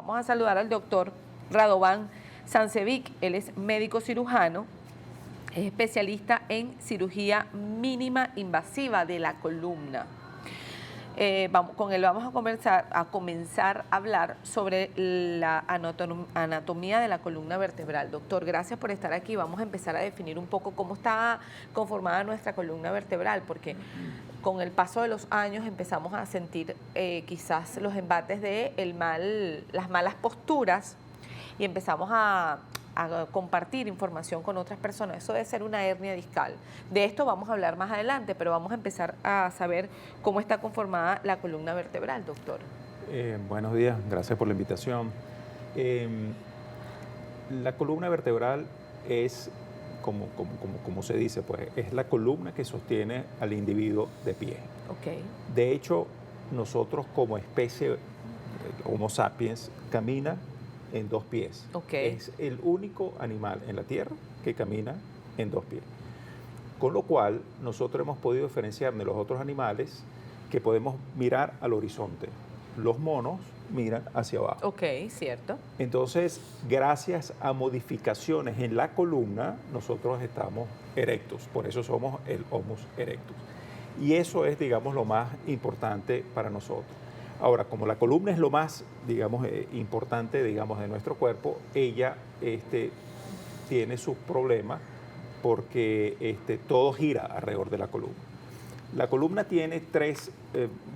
Vamos a saludar al doctor Radovan Sancevic. Él es médico cirujano, es especialista en cirugía mínima invasiva de la columna. Con él vamos a comenzar a hablar sobre la anatomía de la columna vertebral. Doctor, gracias por estar aquí. Vamos a empezar a definir un poco cómo está conformada nuestra columna vertebral, porque con el paso de los años empezamos a sentir quizás los embates de las malas posturas y empezamos a compartir información con otras personas. Eso debe ser una hernia discal. De esto vamos a hablar más adelante, pero vamos a empezar a saber cómo está conformada la columna vertebral, doctor. Buenos días, gracias por la invitación. La columna vertebral es, como se dice, pues, es la columna que sostiene al individuo de pie. Okay. De hecho, nosotros como especie Homo sapiens camina en dos pies. Okay. Es el único animal en la Tierra que camina en dos pies. Con lo cual, nosotros hemos podido diferenciar de los otros animales que podemos mirar al horizonte. Los monos miran hacia abajo. Ok, cierto. Entonces, gracias a modificaciones en la columna, nosotros estamos erectos. Por eso somos el Homo erectus. Y eso es, digamos, lo más importante para nosotros. Ahora, como la columna es lo más, digamos, importante, digamos, de nuestro cuerpo, ella tiene sus problemas porque todo gira alrededor de la columna. La columna tiene tres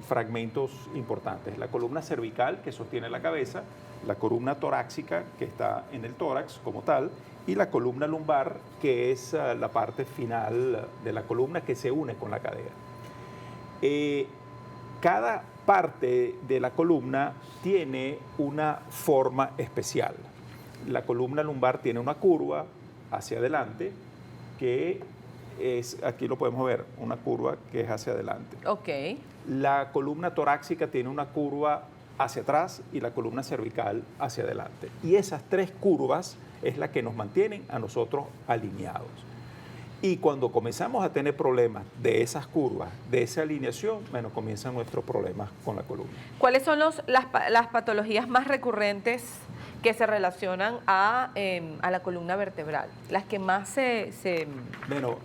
fragmentos importantes. La columna cervical, que sostiene la cabeza, la columna torácica, que está en el tórax como tal, y la columna lumbar, que es la parte final de la columna que se une con la cadera. Cada parte de la columna tiene una forma especial. La columna lumbar tiene una curva hacia adelante que es, aquí lo podemos ver, una curva que es hacia adelante. Ok. La columna torácica tiene una curva hacia atrás y la columna cervical hacia adelante. Y esas tres curvas es la que nos mantienen a nosotros alineados. Y cuando comenzamos a tener problemas de esas curvas, de esa alineación, bueno, comienzan nuestros problemas con la columna. ¿Cuáles son las patologías más recurrentes que se relacionan a la columna vertebral? Las que más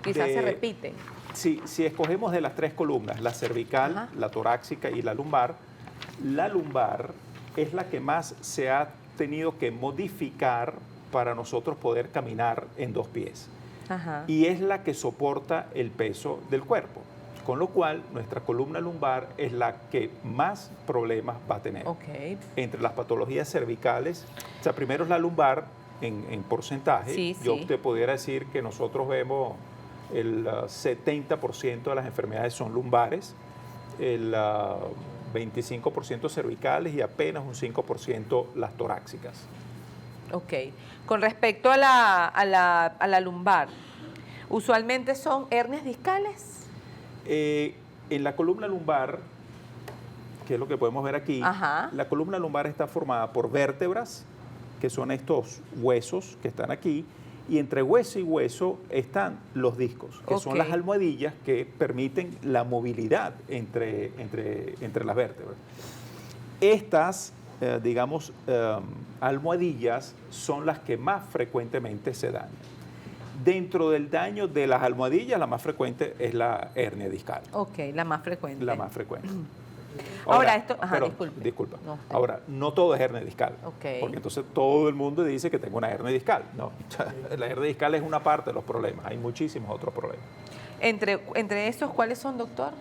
quizás se repiten. Si escogemos de las tres columnas, la cervical, ajá, la torácica y la lumbar es la que más se ha tenido que modificar para nosotros poder caminar en dos pies. Ajá. Y es la que soporta el peso del cuerpo, con lo cual nuestra columna lumbar es la que más problemas va a tener. Okay. Entre las patologías cervicales, o sea, primero es la lumbar en porcentaje. Sí, yo sí. te pudiera decir que nosotros vemos el 70% de las enfermedades son lumbares, el 25% cervicales y apenas un 5% las torácicas. Ok. Con respecto a la lumbar, ¿usualmente son hernias discales? En la columna lumbar, que es lo que podemos ver aquí, ajá, la columna lumbar está formada por vértebras, que son estos huesos que están aquí, y entre hueso y hueso están los discos, que son las almohadillas que permiten la movilidad entre las vértebras. Estas almohadillas son las que más frecuentemente se dañan. Dentro del daño de las almohadillas, la más frecuente es la hernia discal. Ok, la más frecuente. La más frecuente. Ahora esto, ajá, pero, disculpa. No, ahora, no todo es hernia discal. Okay. Porque entonces todo el mundo dice que tengo una hernia discal. No, la hernia discal es una parte de los problemas. Hay muchísimos otros problemas. Entre esos, ¿cuáles son, doctor?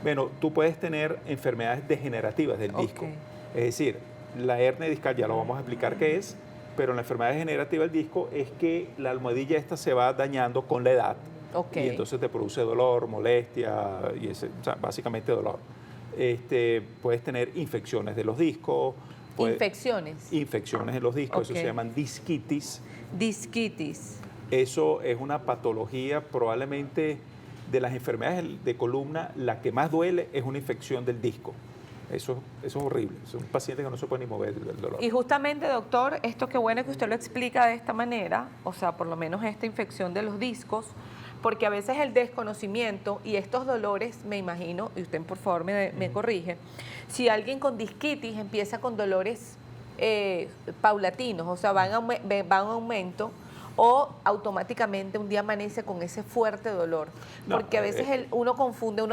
Bueno, tú puedes tener enfermedades degenerativas del disco. Es decir, la hernia discal, ya lo vamos a explicar qué es, pero la enfermedad degenerativa del disco es que la almohadilla esta se va dañando con la edad. Y entonces te produce dolor, molestia, o sea, básicamente dolor. Puedes tener infecciones de los discos. Infecciones en los discos, eso se llaman disquitis. Disquitis. Eso es una patología probablemente de las enfermedades de columna, la que más duele es una infección del disco. Eso es horrible, es un paciente que no se puede ni mover del dolor. Y justamente, doctor, esto qué bueno que usted lo explica de esta manera, o sea, por lo menos esta infección de los discos, porque a veces el desconocimiento y estos dolores, me imagino, y usted por favor me corrige, si alguien con disquitis empieza con dolores paulatinos, o sea, van a aumento, o automáticamente un día amanece con ese fuerte dolor. No, Porque a veces uno confunde,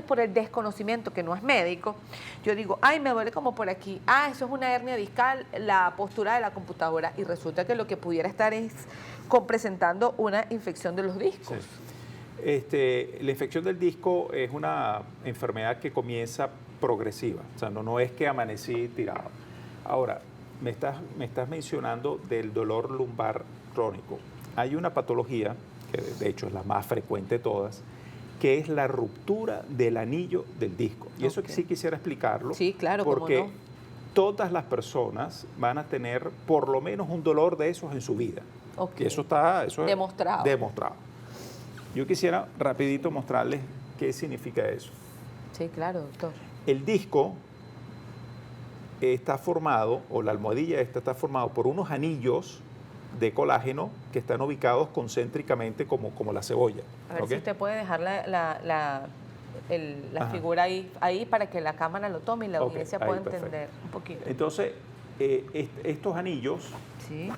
por el desconocimiento, que no es médico, yo digo, ay, me duele como por aquí, eso es una hernia discal, la postura de la computadora, y resulta que lo que pudiera estar es presentando una infección de los discos. Sí. La infección del disco es una enfermedad que comienza progresiva, o sea, no es que amanecí tirado. Ahora, me estás mencionando del dolor lumbar crónico. Hay una patología, que de hecho es la más frecuente de todas, que es la ruptura del anillo del disco. Y eso sí quisiera explicarlo. Sí, claro, porque cómo no. todas las personas van a tener por lo menos un dolor de esos en su vida. Okay. Y eso es demostrado. Yo quisiera rapidito mostrarles qué significa eso. Sí, claro, doctor. El disco está formado, o la almohadilla esta está formado por unos anillos de colágeno que están ubicados concéntricamente como la cebolla. A ver si usted puede dejar la figura ahí para que la cámara lo tome y la audiencia pueda entender un poquito. Entonces, estos anillos ¿sí?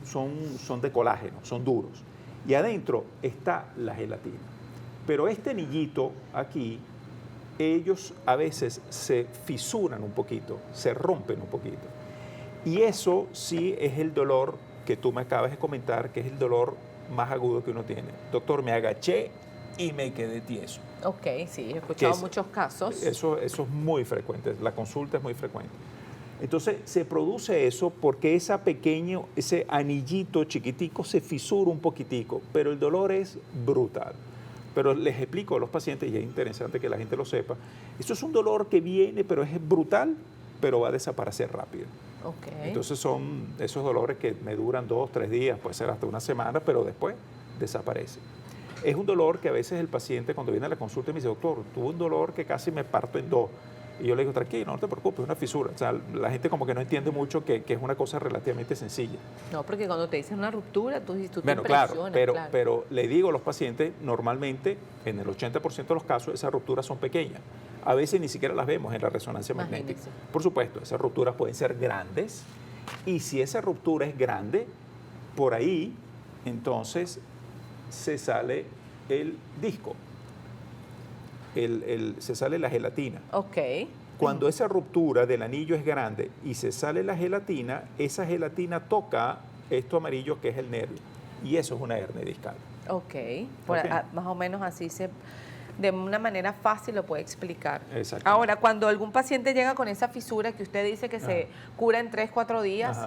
son de colágeno, son duros. Y adentro está la gelatina. Pero este anillito aquí, ellos a veces se fisuran un poquito, se rompen un poquito. Y eso sí es el dolor que tú me acabas de comentar, que es el dolor más agudo que uno tiene. Doctor, me agaché y me quedé tieso. Ok, sí, he escuchado muchos casos. Eso es muy frecuente, la consulta es muy frecuente. Entonces se produce eso porque ese anillito chiquitico se fisura un poquitico, pero el dolor es brutal. Pero les explico a los pacientes, y es interesante que la gente lo sepa, esto es un dolor que viene, pero es brutal, pero va a desaparecer rápido. Okay. Entonces son esos dolores que me duran 2, 3 días, puede ser hasta una semana, pero después desaparece. Es un dolor que a veces el paciente cuando viene a la consulta me dice, doctor, tuve un dolor que casi me parto en dos. Y yo le digo, tranquilo, no te preocupes, es una fisura. O sea, la gente como que no entiende mucho que es una cosa relativamente sencilla. No, porque cuando te dicen una ruptura, tú te bueno, impresionas. Pero le digo a los pacientes, normalmente, en el 80% de los casos, esas rupturas son pequeñas. A veces ni siquiera las vemos en la resonancia magnética. Por supuesto, esas rupturas pueden ser grandes. Y si esa ruptura es grande, por ahí, entonces, se sale el disco. Se sale la gelatina. Ok. Cuando esa ruptura del anillo es grande y se sale la gelatina, esa gelatina toca esto amarillo que es el nervio. Y eso es una hernia discal. Ok. Más o menos así de una manera fácil lo puede explicar. Exacto. Ahora, cuando algún paciente llega con esa fisura que usted dice que se cura en 3, 4 días,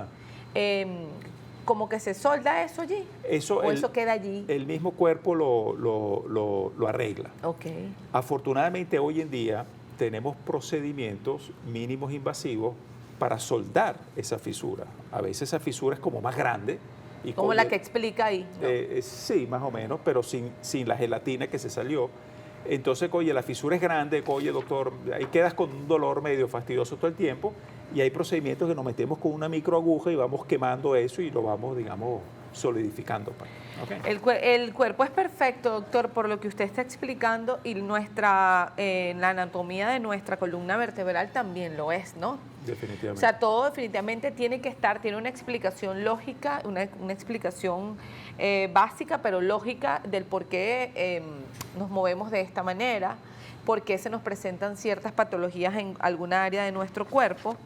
como que se solda eso allí, eso queda allí. El mismo cuerpo lo arregla. Okay. Afortunadamente hoy en día tenemos procedimientos mínimos invasivos para soldar esa fisura. A veces esa fisura es como más grande. Y como la que explica ahí, ¿no? Sí, más o menos, pero sin la gelatina que se salió. Entonces, oye, la fisura es grande, oye, doctor, ahí quedas con un dolor medio fastidioso todo el tiempo y hay procedimientos que nos metemos con una microaguja y vamos quemando eso y lo vamos, digamos, solidificando. Okay. El cuerpo es perfecto, doctor, por lo que usted está explicando y la anatomía de nuestra columna vertebral también lo es, ¿no? Definitivamente. O sea, todo definitivamente tiene una explicación lógica, una explicación básica, pero lógica del por qué nos movemos de esta manera, por qué se nos presentan ciertas patologías en alguna área de nuestro cuerpo.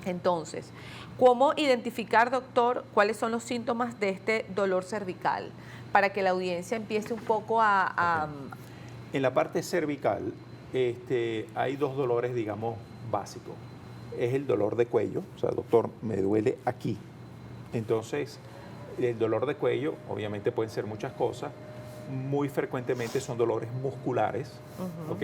Entonces, ¿cómo identificar, doctor, cuáles son los síntomas de este dolor cervical? Para que la audiencia empiece un poco a... En la parte cervical hay dos dolores, digamos, básicos. Es el dolor de cuello, o sea, doctor, me duele aquí. Entonces, el dolor de cuello, obviamente pueden ser muchas cosas, muy frecuentemente son dolores musculares, ¿ok?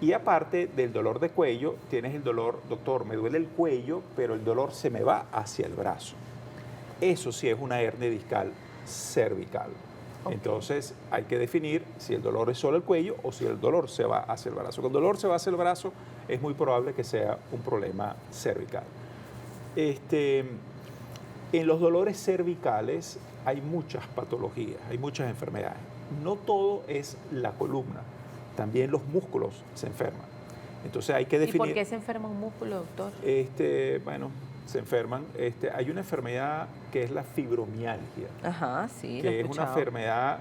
Y aparte del dolor de cuello, tienes el dolor, doctor, me duele el cuello, pero el dolor se me va hacia el brazo. Eso sí es una hernia discal cervical. Okay. Entonces hay que definir si el dolor es solo el cuello o si el dolor se va hacia el brazo. Cuando el dolor se va hacia el brazo, es muy probable que sea un problema cervical. En los dolores cervicales hay muchas patologías, hay muchas enfermedades. No todo es la columna, también los músculos se enferman. Entonces hay que ¿Y definir... por qué se enferma un músculo, doctor? Bueno, se enferman. Hay una enfermedad que es la fibromialgia, Ajá, sí, lo he que es una escuchado. enfermedad,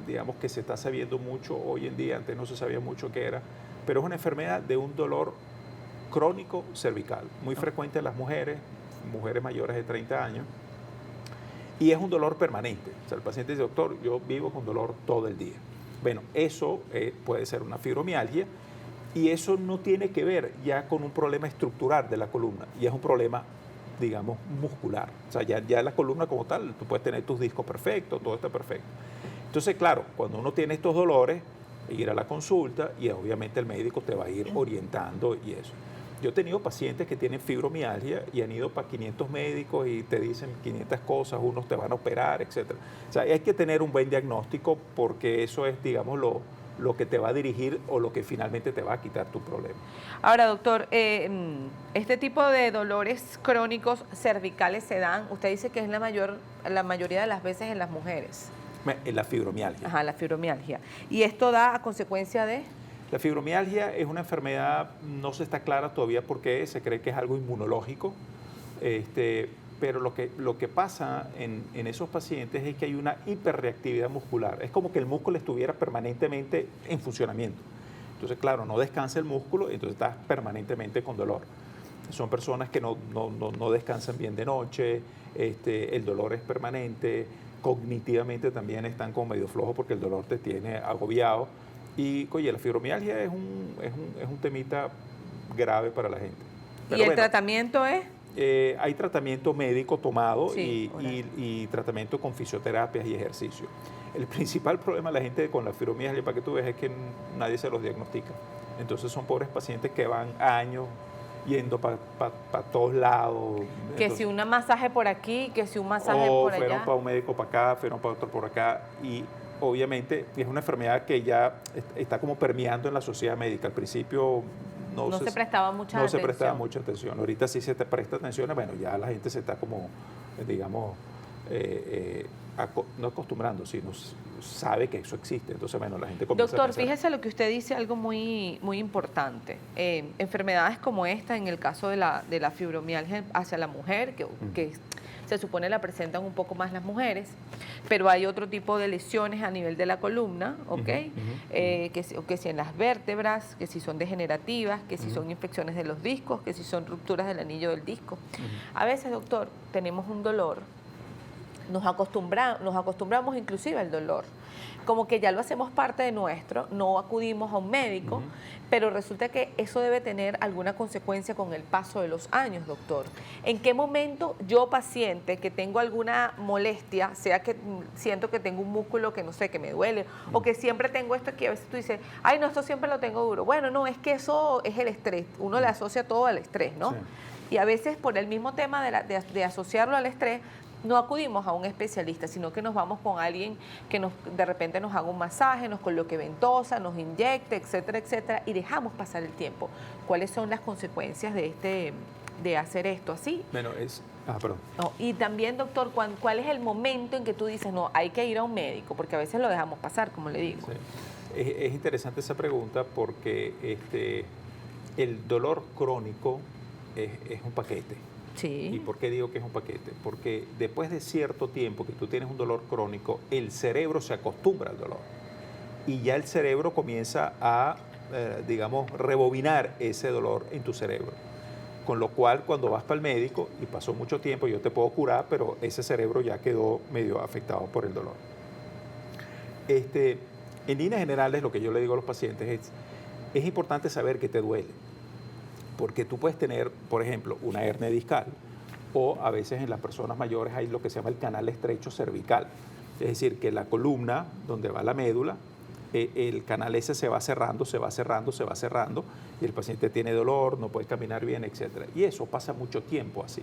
digamos, que se está sabiendo mucho hoy en día, antes no se sabía mucho qué era, pero es una enfermedad de un dolor crónico cervical, muy frecuente en las mujeres mayores de 30 años, y es un dolor permanente. O sea, el paciente dice, doctor, yo vivo con dolor todo el día. Bueno, eso puede ser una fibromialgia, y eso no tiene que ver ya con un problema estructural de la columna, y es un problema, digamos, muscular. O sea, ya la columna como tal, tú puedes tener tus discos perfectos, todo está perfecto. Entonces, claro, cuando uno tiene estos dolores, ir a la consulta y obviamente el médico te va a ir orientando y eso. Yo he tenido pacientes que tienen fibromialgia y han ido para 500 médicos y te dicen 500 cosas, unos te van a operar, etc. O sea, hay que tener un buen diagnóstico porque eso es, digamos, lo que te va a dirigir o lo que finalmente te va a quitar tu problema. Ahora, doctor, este tipo de dolores crónicos cervicales se dan, usted dice que es la mayoría de las veces en las mujeres. La fibromialgia. Ajá, la fibromialgia. ¿Y esto da a consecuencia de...? La fibromialgia es una enfermedad, no se está clara todavía por qué, se cree que es algo inmunológico, pero lo que pasa en esos pacientes es que hay una hiperreactividad muscular. Es como que el músculo estuviera permanentemente en funcionamiento. Entonces, claro, no descansa el músculo, entonces estás permanentemente con dolor. Son personas que no descansan bien de noche, el dolor es permanente, cognitivamente también están como medio flojos porque el dolor te tiene agobiado. Y, oye, la fibromialgia es un temita grave para la gente. Pero ¿Y el bueno, tratamiento es? Hay tratamiento médico tomado Sí, y tratamiento con fisioterapias y ejercicio. El principal problema de la gente con la fibromialgia, para que tú veas, es que nadie se los diagnostica. Entonces son pobres pacientes que van años yendo para todos lados. Que Entonces, si un masaje por aquí, que si un masaje o por fueron allá. para un médico para acá, fueron para otro por acá. Y obviamente es una enfermedad que ya está como permeando en la sociedad médica. Al principio No se prestaba mucha no atención. se prestaba mucha atención. Ahorita sí se te presta atención. Bueno, ya la gente se está como, digamos, no acostumbrando, sino sabe que eso existe. Entonces, bueno, la gente comienza a Doctor, pensar. fíjese lo que usted dice, algo muy, muy importante. Enfermedades como esta, en el caso de la fibromialgia hacia la mujer, que se supone la presentan un poco más las mujeres, pero hay otro tipo de lesiones a nivel de la columna, ¿ok? Que si en las vértebras, que si son degenerativas, que si son infecciones de los discos, que si son rupturas del anillo del disco. A veces, doctor, tenemos un dolor, nos acostumbramos inclusive al dolor, como que ya lo hacemos parte de nuestro, no acudimos a un médico, pero resulta que eso debe tener alguna consecuencia con el paso de los años, doctor. ¿En qué momento yo, paciente, que tengo alguna molestia, sea que siento que tengo un músculo que no sé, que me duele, o que siempre tengo esto que a veces tú dices, ay, no, esto siempre lo tengo duro? Bueno, no, es que eso es el estrés, uno le asocia todo al estrés, ¿no? Sí. Y a veces por el mismo tema de asociarlo al estrés, no acudimos a un especialista, sino que nos vamos con alguien que de repente nos haga un masaje, nos coloque ventosa, nos inyecte, etcétera, etcétera, y dejamos pasar el tiempo. ¿Cuáles son las consecuencias de hacer esto así? Bueno, perdón. No, y también, doctor, ¿cuál es el momento en que tú dices, no, hay que ir a un médico? Porque a veces lo dejamos pasar, como le digo. Sí. Es interesante esa pregunta porque el dolor crónico es un paquete. Sí. ¿Y por qué digo que es un paquete? Porque después de cierto tiempo que tú tienes un dolor crónico, el cerebro se acostumbra al dolor. Y ya el cerebro comienza a, digamos, rebobinar ese dolor en tu cerebro. Con lo cual, cuando vas para el médico, y pasó mucho tiempo, yo te puedo curar, pero ese cerebro ya quedó medio afectado por el dolor. En líneas generales, lo que yo le digo a los pacientes es importante saber que te duele. Porque tú puedes tener, por ejemplo, una hernia discal o a veces en las personas mayores hay lo que se llama el canal estrecho cervical. Es decir, que la columna donde va la médula, el canal ese se va cerrando y el paciente tiene dolor, no puede caminar bien, etc. Y eso pasa mucho tiempo así.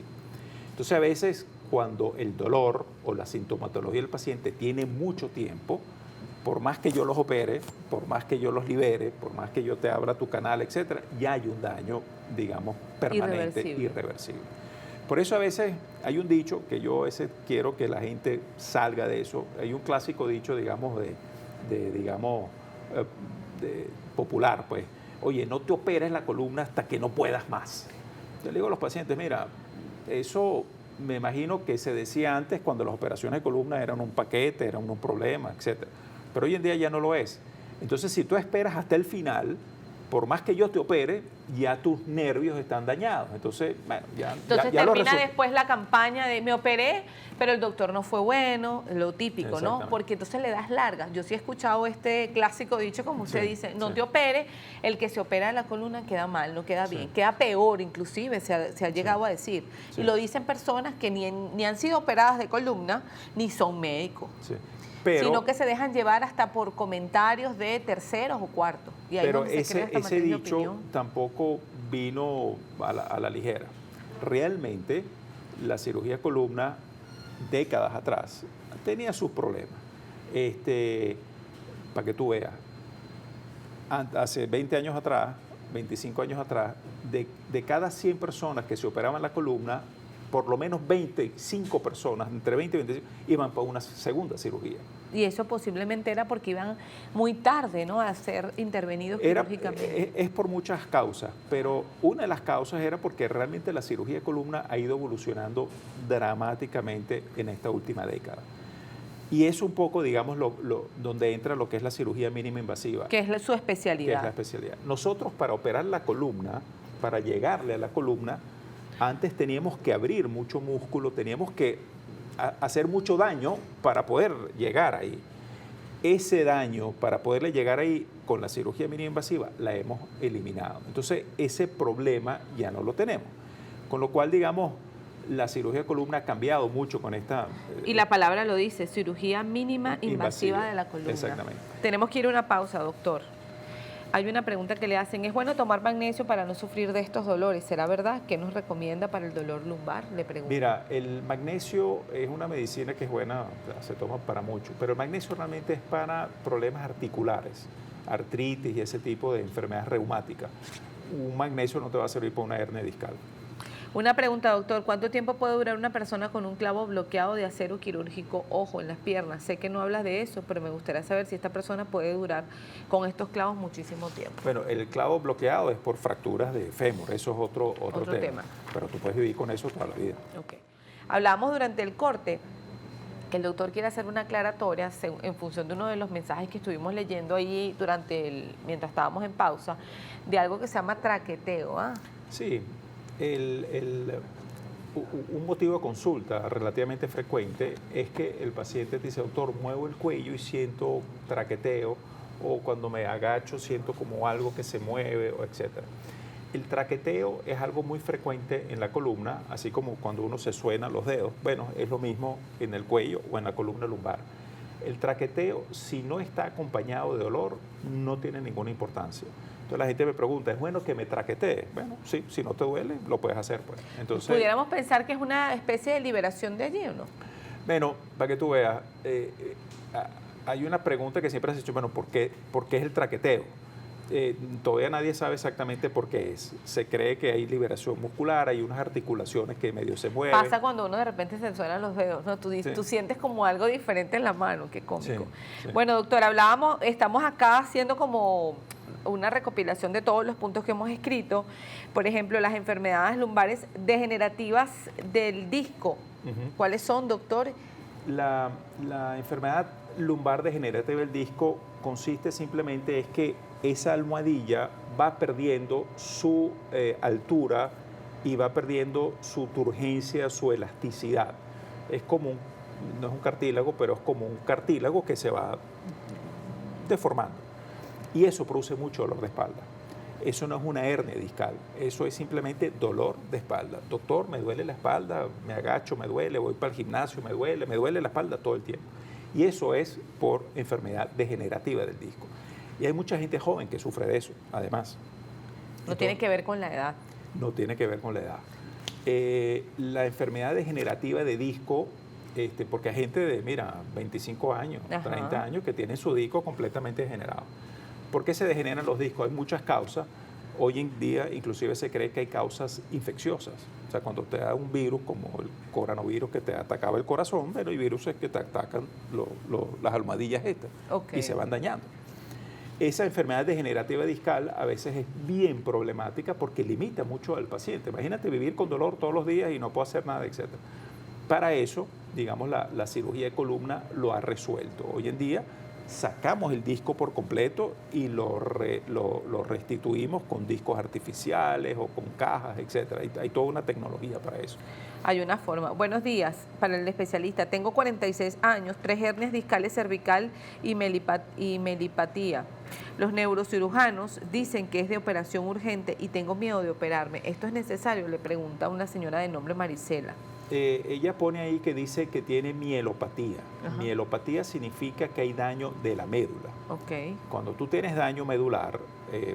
Entonces a veces cuando el dolor o la sintomatología del paciente tiene mucho tiempo, por más que yo los opere, por más que yo los libere, por más que yo te abra tu canal, etcétera, ya hay un daño, digamos, permanente, irreversible. Por eso a veces hay un dicho que yo a veces quiero que la gente salga de eso. Hay un clásico dicho, digamos, de popular, pues, oye, no te operes la columna hasta que no puedas más. Yo le digo a los pacientes, mira, eso me imagino que se decía antes cuando las operaciones de columna eran un paquete, eran un problema, etc. Pero hoy en día ya no lo es. Entonces, si tú esperas hasta el final, por más que yo te opere, ya tus nervios están dañados. Entonces, bueno, Entonces termina después la campaña de me operé, pero el doctor no fue bueno, lo típico, ¿no? Porque entonces le das largas. Yo sí he escuchado este clásico dicho, como usted dice, no te opere, el que se opera de la columna queda mal, no queda bien, queda peor inclusive, se ha llegado a decir. Y lo dicen personas que ni han sido operadas de columna, ni son médicos. Sino que se dejan llevar hasta por comentarios de terceros o cuartos. Y ahí pero ese dicho tampoco vino a la ligera. Realmente, la cirugía de columna, décadas atrás, tenía sus problemas. Para que tú veas, hace 20 años atrás, 25 años atrás, de cada 100 personas que se operaban la columna, por lo menos 25 personas, entre 20 y 25, iban para una segunda cirugía. Y eso posiblemente era porque iban muy tarde, ¿no?, a ser intervenidos quirúrgicamente. Es por muchas causas, pero una de las causas era porque realmente la cirugía de columna ha ido evolucionando dramáticamente en esta última década. Y es un poco, digamos, donde entra lo que es la cirugía mínima invasiva. Que es su especialidad. Que es la especialidad. Nosotros, para operar la columna, para llegarle a la columna, antes teníamos que abrir mucho músculo, teníamos que hacer mucho daño para poder llegar ahí. Ese daño, para poderle llegar ahí, con la cirugía mínima invasiva, la hemos eliminado. Entonces, ese problema ya no lo tenemos. Con lo cual, digamos, la cirugía de columna ha cambiado mucho con esta... Y la palabra lo dice, cirugía mínima invasiva de la columna. Exactamente. Tenemos que ir a una pausa, doctor. Hay una pregunta que le hacen, ¿es bueno tomar magnesio para no sufrir de estos dolores? ¿Será verdad? ¿Qué nos recomienda para el dolor lumbar? Le pregunto. Mira, el magnesio es una medicina que es buena, se toma para mucho, pero el magnesio realmente es para problemas articulares, artritis y ese tipo de enfermedades reumáticas. Un magnesio no te va a servir para una hernia discal. Una pregunta, doctor, ¿cuánto tiempo puede durar una persona con un clavo bloqueado de acero quirúrgico, ojo, en las piernas? Sé que no hablas de eso, pero me gustaría saber si esta persona puede durar con estos clavos muchísimo tiempo. Bueno, el clavo bloqueado es por fracturas de fémur, eso es otro tema. Pero tú puedes vivir con eso toda la vida. Okay. Hablamos durante el corte que el doctor quiere hacer una aclaratoria en función de uno de los mensajes que estuvimos leyendo ahí mientras estábamos en pausa, de algo que se llama traqueteo. Sí. Un motivo de consulta relativamente frecuente es que el paciente te dice, doctor, muevo el cuello y siento traqueteo, o cuando me agacho siento como algo que se mueve, etc. El traqueteo es algo muy frecuente en la columna, así como cuando uno se suena los dedos. Bueno, es lo mismo en el cuello o en la columna lumbar. El traqueteo, si no está acompañado de dolor, no tiene ninguna importancia. Entonces la gente me pregunta, ¿es bueno que me traquetee? Bueno, sí, si no te duele, lo puedes hacer, pues. Entonces, ¿pudiéramos pensar que es una especie de liberación de allí o no? Bueno, para que tú veas, hay una pregunta que siempre has hecho, bueno, ¿por qué es el traqueteo? Todavía nadie sabe exactamente por qué es. Se cree que hay liberación muscular, hay unas articulaciones que medio se mueven. Pasa cuando uno de repente se suenan los dedos, ¿no? Tú sientes como algo diferente en la mano, qué cómico. Sí. Bueno, doctor, estamos acá haciendo como una recopilación de todos los puntos que hemos escrito. Por ejemplo, las enfermedades lumbares degenerativas del disco. ¿Cuáles son, doctor? La enfermedad lumbar degenerativa del disco consiste simplemente es que esa almohadilla va perdiendo su altura y va perdiendo su turgencia, su elasticidad. Es como no es un cartílago, pero es como un cartílago que se va deformando. Y eso produce mucho dolor de espalda. Eso no es una hernia discal, eso es simplemente dolor de espalda. Doctor, me duele la espalda, me agacho, me duele, voy para el gimnasio, me duele la espalda todo el tiempo. Y eso es por enfermedad degenerativa del disco. Y hay mucha gente joven que sufre de eso, además. No tiene que ver con la edad. No tiene que ver con la edad. La enfermedad degenerativa de disco, porque hay gente de, 25 años, 30 años que tienen su disco completamente degenerado. ¿Por qué se degeneran los discos? Hay muchas causas. Hoy en día inclusive se cree que hay causas infecciosas. O sea, cuando te da un virus como el coronavirus que te atacaba el corazón, pero hay virus que te atacan las almohadillas estas y se van dañando. esa enfermedad degenerativa discal a veces es bien problemática porque limita mucho al paciente. Imagínate vivir con dolor todos los días y no puedo hacer nada, etc. Para eso, digamos, la cirugía de columna lo ha resuelto. Hoy en día sacamos el disco por completo y lo restituimos con discos artificiales o con cajas, etc. Hay toda una tecnología para eso. Hay una forma. Buenos días para el especialista. Tengo 46 años, 3 hernias discales cervical y melipatía. Los neurocirujanos dicen que es de operación urgente y tengo miedo de operarme. ¿Esto es necesario? Le pregunta una señora de nombre Marisela. Ella pone ahí que dice que tiene mielopatía. Ajá. Mielopatía significa que hay daño de la médula. Ok. Cuando tú tienes daño medular,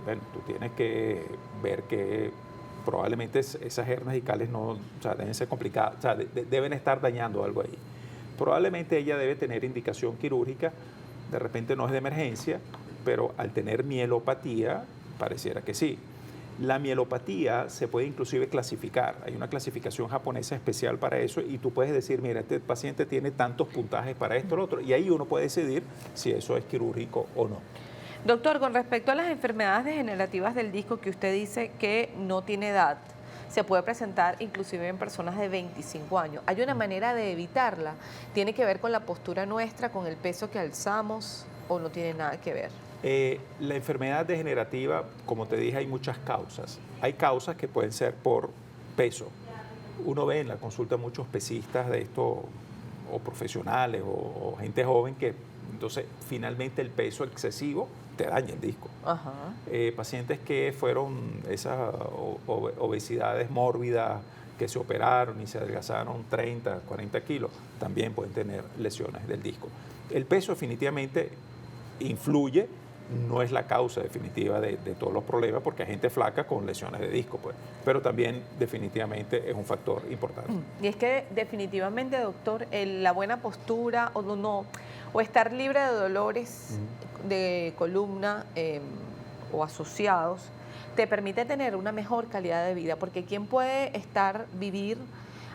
bueno, tú tienes que ver que probablemente esas hernias discales no, o sea, deben ser complicadas, o sea, deben estar dañando algo ahí. Probablemente ella debe tener indicación quirúrgica, de repente no es de emergencia, pero al tener mielopatía, pareciera que sí. La mielopatía se puede inclusive clasificar. Hay una clasificación japonesa especial para eso y tú puedes decir, mira, este paciente tiene tantos puntajes para esto o lo otro. Y ahí uno puede decidir si eso es quirúrgico o no. Doctor, con respecto a las enfermedades degenerativas del disco que usted dice que no tiene edad, se puede presentar inclusive en personas de 25 años. ¿Hay una manera de evitarla? ¿Tiene que ver con la postura nuestra, con el peso que alzamos o no tiene nada que ver? La enfermedad degenerativa, como te dije, hay muchas causas. Hay causas que pueden ser por peso. Uno ve en la consulta muchos pesistas de esto, o profesionales, o gente joven, que entonces finalmente el peso excesivo te daña el disco. Ajá. Pacientes que fueron esas obesidades mórbidas, que se operaron y se adelgazaron 30, 40 kilos, también pueden tener lesiones del disco. El peso definitivamente influye, no es la causa definitiva de todos los problemas, porque hay gente flaca con lesiones de disco, pues, pero también definitivamente es un factor importante. Y es que definitivamente, doctor, la buena postura o estar libre de dolores de columna o asociados, te permite tener una mejor calidad de vida, porque ¿quién puede vivir,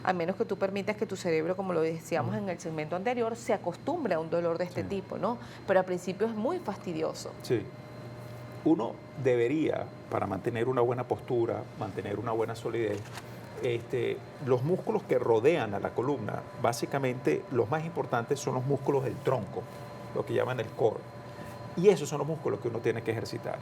a menos que tú permitas que tu cerebro, como lo decíamos en el segmento anterior, se acostumbre a un dolor de este tipo, ¿no? Pero al principio es muy fastidioso. Sí. Uno debería, para mantener una buena postura, mantener una buena solidez, los músculos que rodean a la columna, básicamente los más importantes son los músculos del tronco, lo que llaman el core. Y esos son los músculos que uno tiene que ejercitar.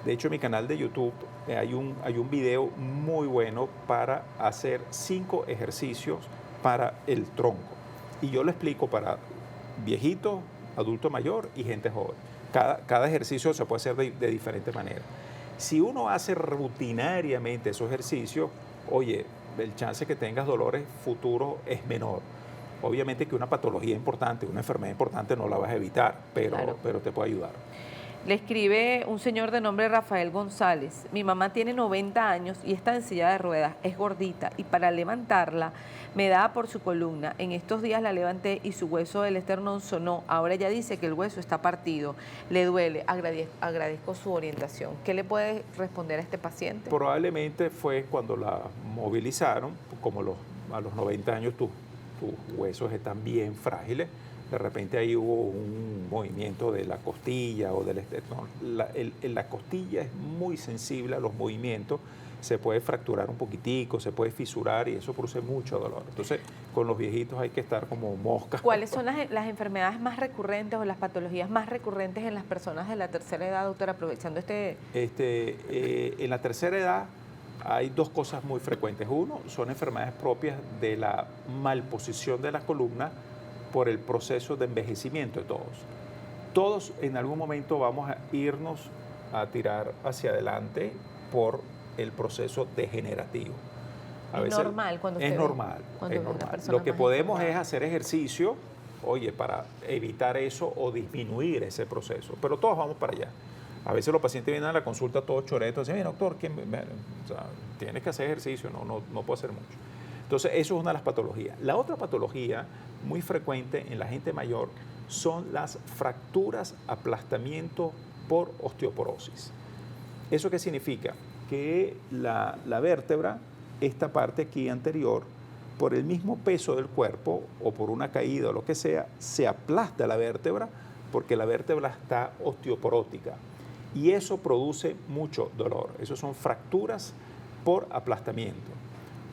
De hecho, en mi canal de YouTube hay un video muy bueno para hacer 5 ejercicios para el tronco. Y yo lo explico para viejitos, adulto mayor y gente joven. Cada ejercicio se puede hacer de diferente manera. Si uno hace rutinariamente esos ejercicios, oye, el chance que tengas dolores futuros es menor. Obviamente que una patología importante, una enfermedad importante no la vas a evitar, pero te puede ayudar. Le escribe un señor de nombre Rafael González. Mi mamá tiene 90 años y está en silla de ruedas, es gordita y para levantarla me da por su columna. En estos días la levanté y su hueso del esternón sonó. Ahora ella dice que el hueso está partido, le duele. Agradezco su orientación. ¿Qué le puede responder a este paciente? Probablemente fue cuando la movilizaron, como a los 90 años tus huesos están bien frágiles. De repente ahí hubo un movimiento de la costilla o del esternón. La costilla es muy sensible a los movimientos, se puede fracturar un poquitico, se puede fisurar y eso produce mucho dolor. Entonces, con los viejitos hay que estar como moscas. ¿Cuáles son las enfermedades más recurrentes o las patologías más recurrentes en las personas de la tercera edad, doctora, aprovechando En la tercera edad hay 2 cosas muy frecuentes. Uno, son enfermedades propias de la malposición de la columna por el proceso de envejecimiento de todos. Todos en algún momento vamos a irnos a tirar hacia adelante por el proceso degenerativo. Es normal cuando es normal. Lo que podemos es hacer ejercicio, oye, para evitar eso o disminuir ese proceso. Pero todos vamos para allá. A veces los pacientes vienen a la consulta todos choretos y dicen, mira, doctor, tienes que hacer ejercicio, no puedo hacer mucho. Entonces, eso es una de las patologías. La otra patología muy frecuente en la gente mayor son las fracturas, aplastamiento por osteoporosis. ¿Eso qué significa? Que la vértebra, esta parte aquí anterior, por el mismo peso del cuerpo o por una caída o lo que sea, se aplasta la vértebra porque la vértebra está osteoporótica. y eso produce mucho dolor. Eso son fracturas por aplastamiento.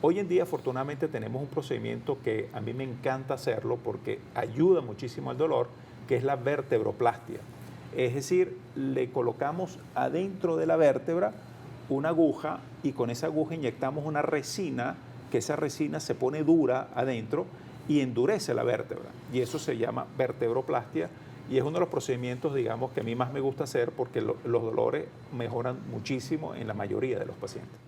Hoy en día, afortunadamente, tenemos un procedimiento que a mí me encanta hacerlo porque ayuda muchísimo al dolor, que es la vertebroplastia. Es decir, le colocamos adentro de la vértebra una aguja y con esa aguja inyectamos una resina, que esa resina se pone dura adentro y endurece la vértebra. Y eso se llama vertebroplastia y es uno de los procedimientos, digamos, que a mí más me gusta hacer porque los dolores mejoran muchísimo en la mayoría de los pacientes.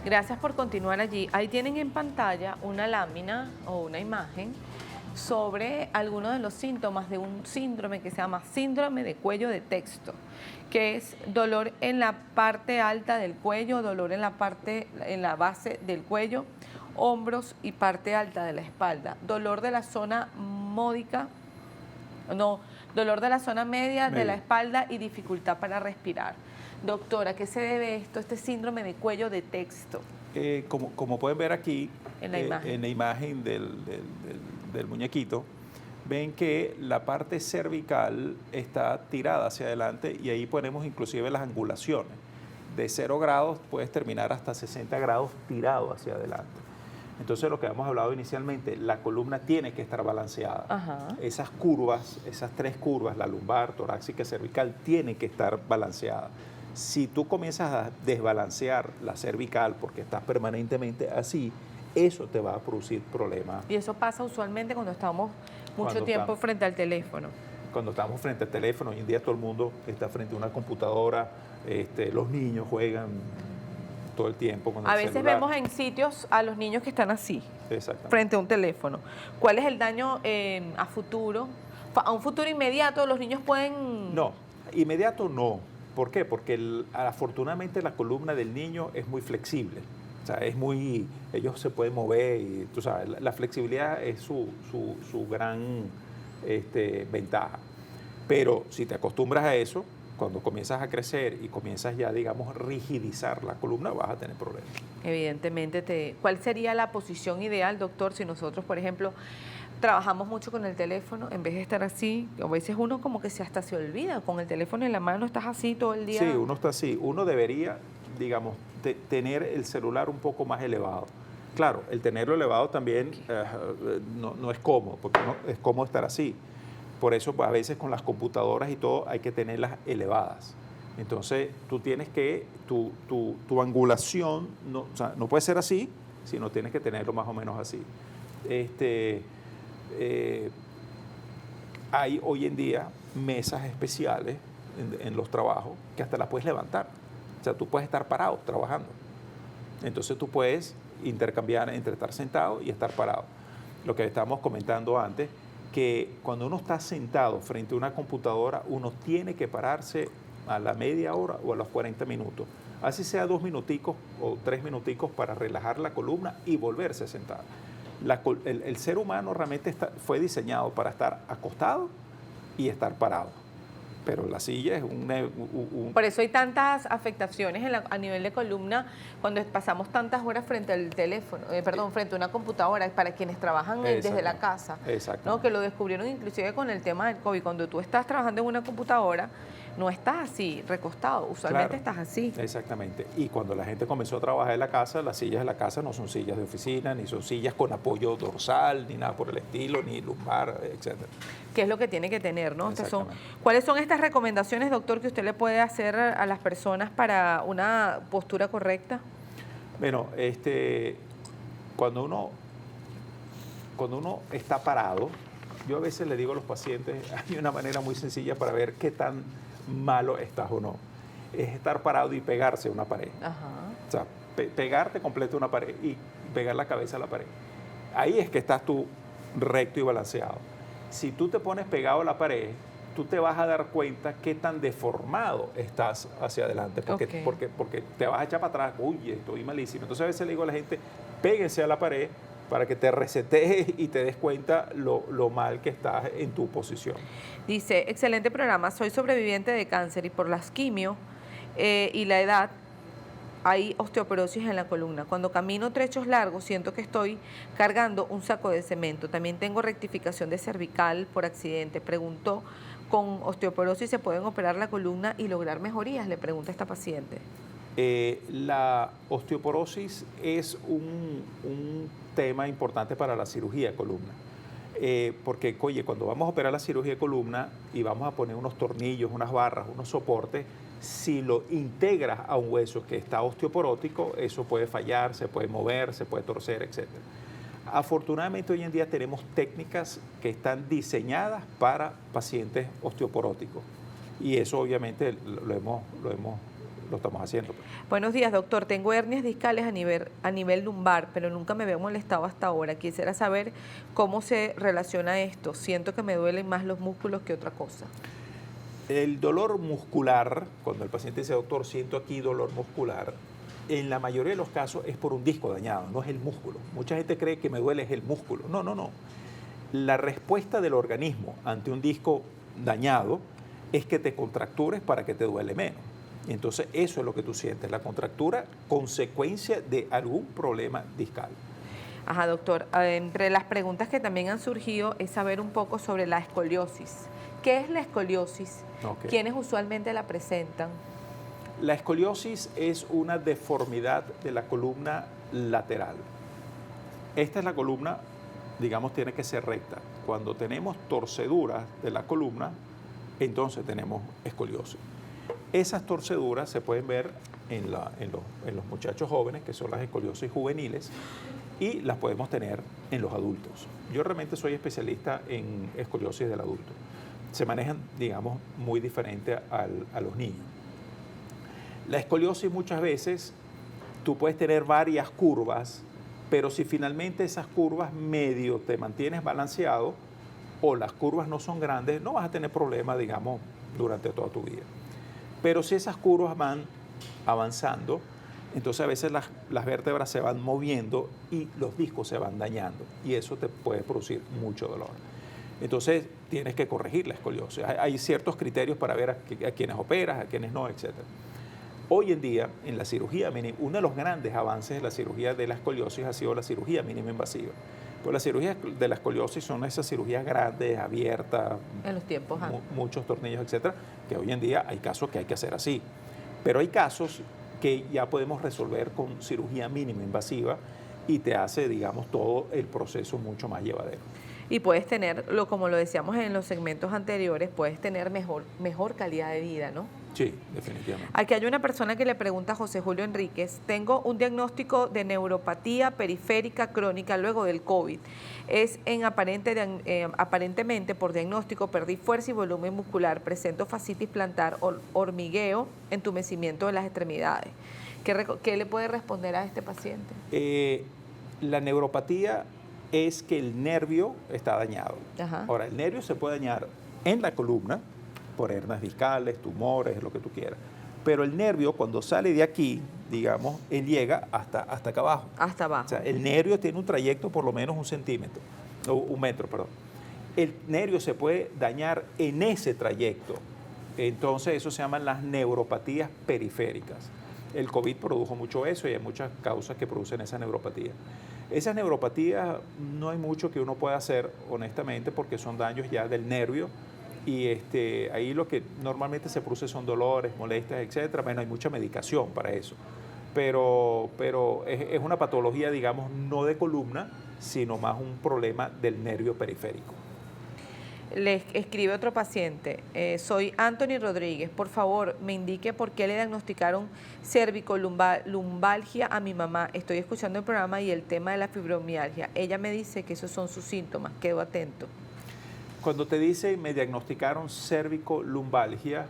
Gracias por continuar allí. Ahí tienen en pantalla una lámina o una imagen sobre algunos de los síntomas de un síndrome que se llama síndrome de cuello de texto, que es dolor en la parte alta del cuello, dolor en la base del cuello, hombros y parte alta de la espalda, dolor de la zona dolor de la zona media de la espalda y dificultad para respirar. Doctora, ¿a qué se debe este síndrome de cuello de texto? Como pueden ver aquí, en la imagen del muñequito, ven que la parte cervical está tirada hacia adelante y ahí ponemos inclusive las angulaciones. De 0 grados puedes terminar hasta 60 grados tirado hacia adelante. Entonces, lo que habíamos hablado inicialmente, la columna tiene que estar balanceada. Ajá. Esas curvas, esas 3 curvas, la lumbar, torácica y cervical, tienen que estar balanceadas. Si tú comienzas a desbalancear la cervical porque estás permanentemente así, eso te va a producir problemas. Y eso pasa usualmente cuando estamos mucho tiempo frente al teléfono. Cuando estamos frente al teléfono, hoy en día todo el mundo está frente a una computadora, los niños juegan todo el tiempo con el celular. A veces vemos en sitios a los niños que están así, frente a un teléfono. ¿Cuál es el daño a futuro? A un futuro inmediato los niños pueden... No, inmediato no. ¿Por qué? Porque afortunadamente la columna del niño es muy flexible. O sea, ellos se pueden mover y tú sabes, la flexibilidad es su gran ventaja. Pero si te acostumbras a eso, cuando comienzas a crecer y comienzas ya, digamos, rigidizar la columna, vas a tener problemas. Evidentemente. ¿Cuál sería la posición ideal, doctor, si nosotros, por ejemplo, trabajamos mucho con el teléfono, en vez de estar así, a veces uno como que hasta se olvida, con el teléfono en la mano estás así todo el día? Sí, uno está así. Uno debería, digamos, tener el celular un poco más elevado. Claro, el tenerlo elevado también no es cómodo, porque no es cómodo estar así. Por eso, pues, a veces con las computadoras y todo hay que tenerlas elevadas. Entonces, tú tienes que, tu angulación, o sea, no puede ser así, sino tienes que tenerlo más o menos así. Hay hoy en día mesas especiales en los trabajos que hasta las puedes levantar. O sea, tú puedes estar parado trabajando. Entonces tú puedes intercambiar entre estar sentado y estar parado. Lo que estábamos comentando antes, que cuando uno está sentado frente a una computadora, uno tiene que pararse a la media hora o a los 40 minutos. Así sea 2 minuticos o 3 minuticos para relajar la columna y volverse a sentar. El ser humano realmente fue diseñado para estar acostado y estar parado. Pero la silla es Por eso hay tantas afectaciones a nivel de columna cuando pasamos tantas horas frente al teléfono, frente a una computadora, para quienes trabajan desde la casa, ¿no? Que lo descubrieron inclusive con el tema del COVID. Cuando tú estás trabajando en una computadora, no estás así, recostado, usualmente estás así. Exactamente. Y cuando la gente comenzó a trabajar en la casa, las sillas de la casa no son sillas de oficina, ni son sillas con apoyo dorsal, ni nada por el estilo, ni lumbar, etcétera. ¿Qué es lo que tiene que tener, no? ¿Cuáles son estas recomendaciones, doctor, que usted le puede hacer a las personas para una postura correcta? Bueno, cuando uno está parado, yo a veces le digo a los pacientes, hay una manera muy sencilla para ver qué tan malo estás o no. Es estar parado y pegarse a una pared. Ajá. O sea, pegarte completo a una pared y pegar la cabeza a la pared. Ahí es que estás tú recto y balanceado. Si tú te pones pegado a la pared, tú te vas a dar cuenta qué tan deformado estás hacia adelante, porque te vas a echar para atrás, uy, estoy malísimo. Entonces a veces le digo a la gente, péguense a la pared para que te resetees y te des cuenta lo mal que estás en tu posición. Dice, excelente programa, soy sobreviviente de cáncer y por las quimio y la edad hay osteoporosis en la columna. Cuando camino trechos largos siento que estoy cargando un saco de cemento. También tengo rectificación de cervical por accidente. Pregunto, ¿con osteoporosis se pueden operar la columna y lograr mejorías? Le pregunta esta paciente. La osteoporosis es un tema importante para la cirugía de columna. Porque, oye, cuando vamos a operar la cirugía de columna y vamos a poner unos tornillos, unas barras, unos soportes, si lo integras a un hueso que está osteoporótico, eso puede fallar, se puede mover, se puede torcer, etc. Afortunadamente hoy en día tenemos técnicas que están diseñadas para pacientes osteoporóticos y eso obviamente lo estamos haciendo. Buenos días, doctor. Tengo hernias discales a nivel lumbar, pero nunca me veo molestado hasta ahora. Quisiera saber cómo se relaciona esto. Siento que me duelen más los músculos que otra cosa. El dolor muscular, cuando el paciente dice, doctor, siento aquí dolor muscular, en la mayoría de los casos es por un disco dañado, no es el músculo. Mucha gente cree que me duele es el músculo. No, no, no. La respuesta del organismo ante un disco dañado es que te contractures para que te duele menos. Entonces, eso es lo que tú sientes, la contractura, consecuencia de algún problema discal. Ajá, doctor. Entre las preguntas que también han surgido es saber un poco sobre la escoliosis. ¿Qué es la escoliosis? Okay. ¿Quiénes usualmente la presentan? La escoliosis es una deformidad de la columna lateral. Esta es la columna, digamos, tiene que ser recta. Cuando tenemos torceduras de la columna, entonces tenemos escoliosis. Esas torceduras se pueden ver en los muchachos jóvenes, que son las escoliosis juveniles, y las podemos tener en los adultos. Yo realmente soy especialista en escoliosis del adulto. Se manejan, digamos, muy diferente a los niños. La escoliosis muchas veces, tú puedes tener varias curvas, pero si finalmente esas curvas medio te mantienes balanceado o las curvas no son grandes, no vas a tener problemas, digamos, durante toda tu vida. Pero si esas curvas van avanzando, entonces a veces las vértebras se van moviendo y los discos se van dañando y eso te puede producir mucho dolor. Entonces tienes que corregir la escoliosis. Hay ciertos criterios para ver a quienes operas, a quienes no, etc. Hoy en día, en la cirugía mínima, uno de los grandes avances de la cirugía de la escoliosis ha sido la cirugía mínima invasiva. Pues las cirugías de la escoliosis son esas cirugías grandes, abiertas, en los tiempos, muchos tornillos, etcétera, que hoy en día hay casos que hay que hacer así. Pero hay casos que ya podemos resolver con cirugía mínima invasiva y te hace, digamos, todo el proceso mucho más llevadero. Y puedes tener, como lo decíamos en los segmentos anteriores, puedes tener mejor calidad de vida, ¿no? Sí, definitivamente. Aquí hay una persona que le pregunta a José Julio Enríquez, tengo un diagnóstico de neuropatía periférica crónica luego del COVID. Aparentemente por diagnóstico perdí fuerza y volumen muscular, presento fascitis plantar, hormigueo, entumecimiento de las extremidades. ¿Qué le puede responder a este paciente? La neuropatía es que el nervio está dañado. Ajá. Ahora, el nervio se puede dañar en la columna, por hernias discales, tumores, lo que tú quieras. Pero el nervio, cuando sale de aquí, digamos, él llega hasta acá abajo. Hasta abajo. O sea, el nervio tiene un trayecto por lo menos 1 centímetro, o 1 metro, perdón. El nervio se puede dañar en ese trayecto. Entonces, eso se llaman las neuropatías periféricas. El COVID produjo mucho eso y hay muchas causas que producen esa neuropatía. Esas neuropatías no hay mucho que uno pueda hacer, honestamente, porque son daños ya del nervio. Y ahí lo que normalmente se produce son dolores, molestias, etcétera. Bueno, hay mucha medicación para eso. Pero es una patología, digamos, no de columna, sino más un problema del nervio periférico. Le escribe otro paciente, soy Anthony Rodríguez, por favor me indique por qué le diagnosticaron cervicolumbalgia a mi mamá. Estoy escuchando el programa y el tema de la fibromialgia. Ella me dice que esos son sus síntomas, quedo atento. Cuando te dice me diagnosticaron cervicolumbalgia,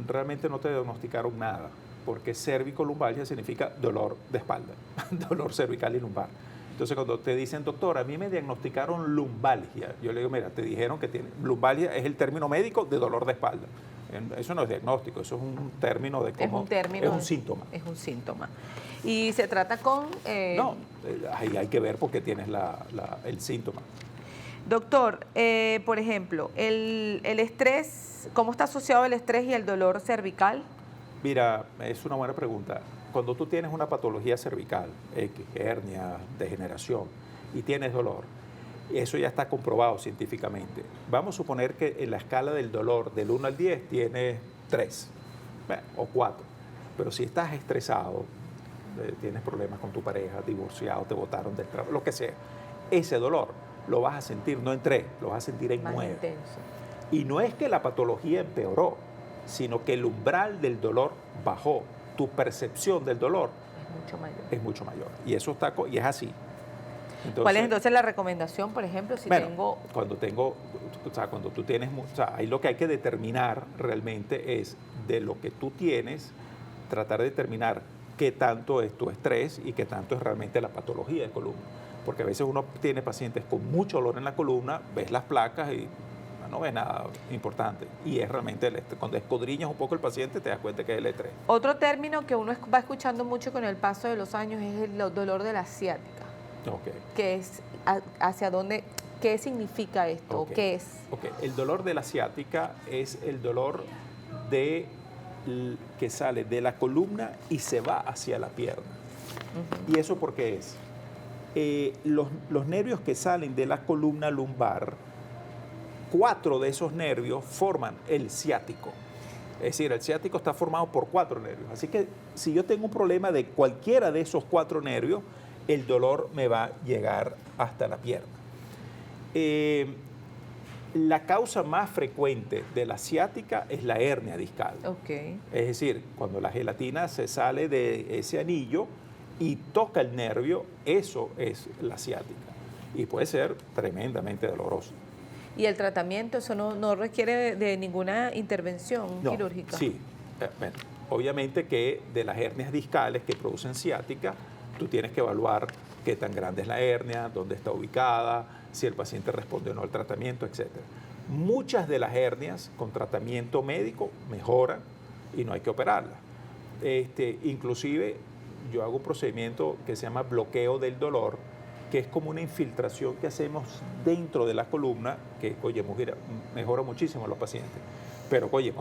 realmente no te diagnosticaron nada, porque cervicolumbalgia significa dolor de espalda, dolor cervical y lumbar. Entonces, cuando te dicen, doctor, a mí me diagnosticaron lumbalgia, yo le digo, mira, te dijeron que tiene lumbalgia, es el término médico de dolor de espalda. Eso no es diagnóstico, eso es un término de cómo... Es un síntoma. Es un síntoma. ¿Y se trata con...? No, ahí hay que ver por qué tienes el síntoma. Doctor, por ejemplo, el estrés, ¿cómo está asociado el estrés y el dolor cervical? Mira, es una buena pregunta. cuando tú tienes una patología cervical, hernia, degeneración, y tienes dolor, eso ya está comprobado científicamente. Vamos a suponer que en la escala del dolor del 1 al 10 tienes 3 o 4, pero si estás estresado, tienes problemas con tu pareja, divorciado, te botaron del trabajo, lo que sea, ese dolor lo vas a sentir no en 3, lo vas a sentir en 9. Intenso. Y no es que la patología empeoró, sino que el umbral del dolor bajó. Tu percepción del dolor es mucho mayor. Y eso está, y es así. Entonces, ¿cuál es entonces la recomendación, por ejemplo, si tengo... Cuando tú tienes, ahí lo que hay que determinar realmente es de lo que tú tienes, tratar de determinar qué tanto es tu estrés y qué tanto es realmente la patología de columna. Porque a veces uno tiene pacientes con mucho dolor en la columna, ves las placas y no ves nada importante. Y es realmente el estrés. Cuando escudriñas un poco el paciente, te das cuenta que es el estrés. Otro término que uno va escuchando mucho con el paso de los años es el dolor de la ciática. Okay. ¿Qué es, hacia dónde, qué significa esto? Okay. ¿Qué es? Okay. El dolor de la ciática es el dolor que sale de la columna y se va hacia la pierna. ¿Y eso por qué es? Los nervios que salen de la columna lumbar, 4 de esos nervios forman el ciático. Es decir, el ciático está formado por 4 nervios. Así que si yo tengo un problema de cualquiera de esos 4 nervios, el dolor me va a llegar hasta la pierna. La causa más frecuente de la ciática es la hernia discal. Okay. Es decir, cuando la gelatina se sale de ese anillo y toca el nervio, eso es la ciática. Y puede ser tremendamente doloroso. ¿Y el tratamiento, eso no requiere de ninguna intervención quirúrgica? Sí, bueno, obviamente que de las hernias discales que producen ciática, tú tienes que evaluar qué tan grande es la hernia, dónde está ubicada, si el paciente responde o no al tratamiento, etc. Muchas de las hernias con tratamiento médico mejoran y no hay que operarlas. Inclusive yo hago un procedimiento que se llama bloqueo del dolor, que es como una infiltración que hacemos dentro de la columna, que, oye, mejora muchísimo a los pacientes. Pero, oye,